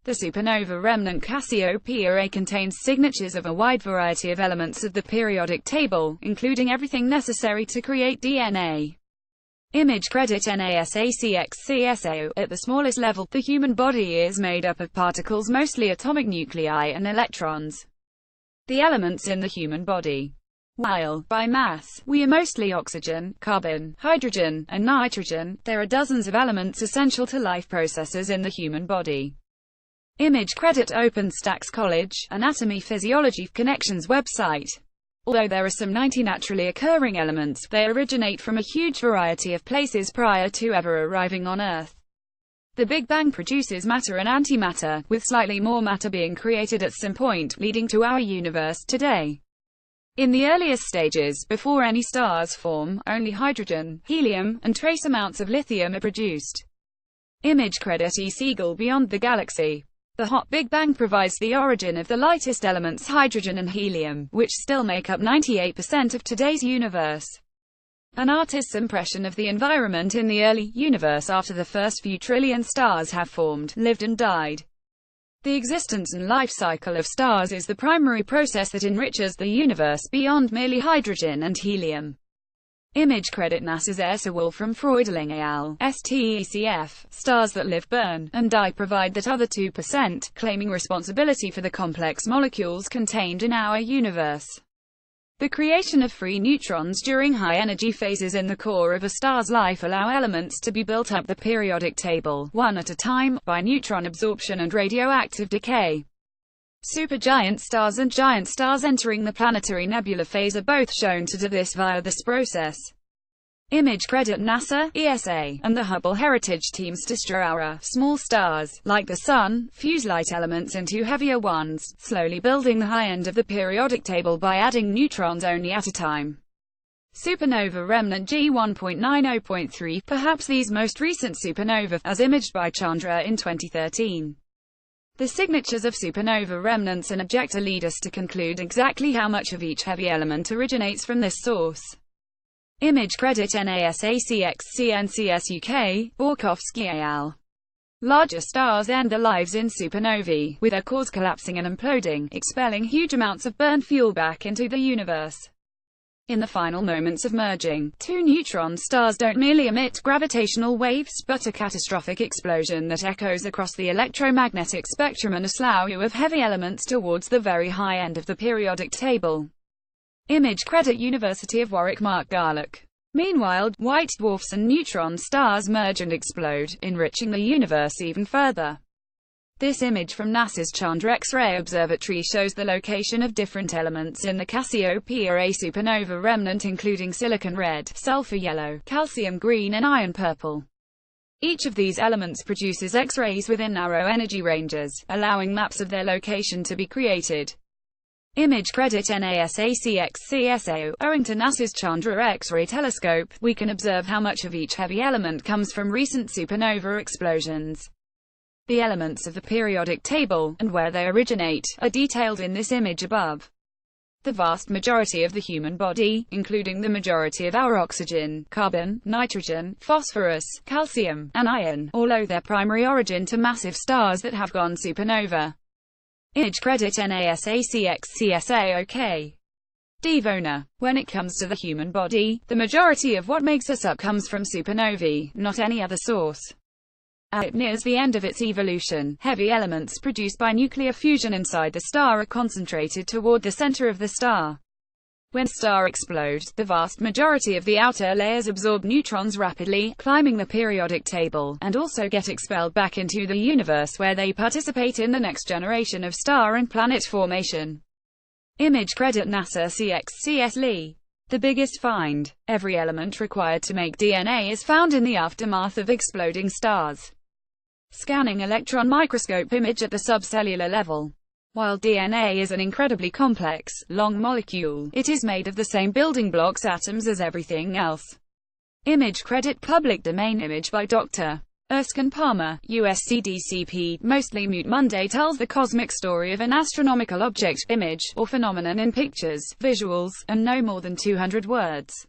The supernova remnant Cassiopeia A contains signatures of a wide variety of elements of the periodic table, including everything necessary to create DNA. Image credit NASACXCSO. At the smallest level, the human body is made up of particles, mostly atomic nuclei and electrons. The elements in the human body. While, by mass, we are mostly oxygen, carbon, hydrogen, and nitrogen, there are dozens of elements essential to life processes in the human body. Image credit OpenStax College, Anatomy Physiology Connections website. Although there are some 90 naturally occurring elements, they originate from a huge variety of places prior to ever arriving on Earth. The Big Bang produces matter and antimatter, with slightly more matter being created at some point, leading to our universe today. In the earliest stages, before any stars form, only hydrogen, helium, and trace amounts of lithium are produced. Image credit E. Siegel Beyond the Galaxy. The hot Big Bang provides the origin of the lightest elements hydrogen and helium, which still make up 98% of today's universe. An artist's impression of the environment in the early universe after the first few trillion stars have formed, lived and died. The existence and life cycle of stars is the primary process that enriches the universe beyond merely hydrogen and helium. Image credit NASA's Ersa Wolfram Freudling al. STECF. Stars that live, burn, and die provide that other 2%, claiming responsibility for the complex molecules contained in our universe. The creation of free neutrons during high-energy phases in the core of a star's life allow elements to be built up the periodic table, one at a time, by neutron absorption and radioactive decay. Supergiant stars and giant stars entering the planetary nebula phase are both shown to do this via this process. Image credit NASA, ESA, and the Hubble Heritage Teams to Strara. Small stars, like the Sun, fuse light elements into heavier ones, slowly building the high end of the periodic table by adding neutrons only at a time. Supernova remnant G1.90.3, perhaps these most recent supernova, as imaged by Chandra in 2013. The signatures of supernova remnants and ejecta lead us to conclude exactly how much of each heavy element originates from this source. Image credit NASACXCNCSUK, Borkowski al. Larger stars end their lives in supernovae, with their cores collapsing and imploding, expelling huge amounts of burnt fuel back into the universe. In the final moments of merging, two neutron stars don't merely emit gravitational waves, but a catastrophic explosion that echoes across the electromagnetic spectrum and a slew of heavy elements towards the very high end of the periodic table. Image credit University of Warwick Mark Garlock. Meanwhile, white dwarfs and neutron stars merge and explode, enriching the universe even further. This image from NASA's Chandra X-ray Observatory shows the location of different elements in the Cassiopeia A supernova remnant, including silicon red, sulfur yellow, calcium green and iron purple. Each of these elements produces X-rays within narrow energy ranges, allowing maps of their location to be created. Image credit NASACXCSO. Owing to NASA's Chandra X-ray telescope, we can observe how much of each heavy element comes from recent supernova explosions. The elements of the periodic table, and where they originate, are detailed in this image above. The vast majority of the human body, including the majority of our oxygen, carbon, nitrogen, phosphorus, calcium, and iron, all owe their primary origin to massive stars that have gone supernova. Image credit NASACXCSAOK. Devona. When it comes to the human body, the majority of what makes us up comes from supernovae, not any other source. As it nears the end of its evolution, heavy elements produced by nuclear fusion inside the star are concentrated toward the center of the star. When a star explodes, the vast majority of the outer layers absorb neutrons rapidly, climbing the periodic table, and also get expelled back into the universe where they participate in the next generation of star and planet formation. Image credit NASA CXCS Lee. The biggest find. Every element required to make DNA is found in the aftermath of exploding stars. Scanning electron microscope image at the subcellular level. While DNA is an incredibly complex, long molecule, it is made of the same building blocks atoms as everything else. Image credit public domain image by Dr. Erskine Palmer, USCDCP. Mostly Mute Monday tells the cosmic story of an astronomical object, image, or phenomenon in pictures, visuals, and no more than 200 words.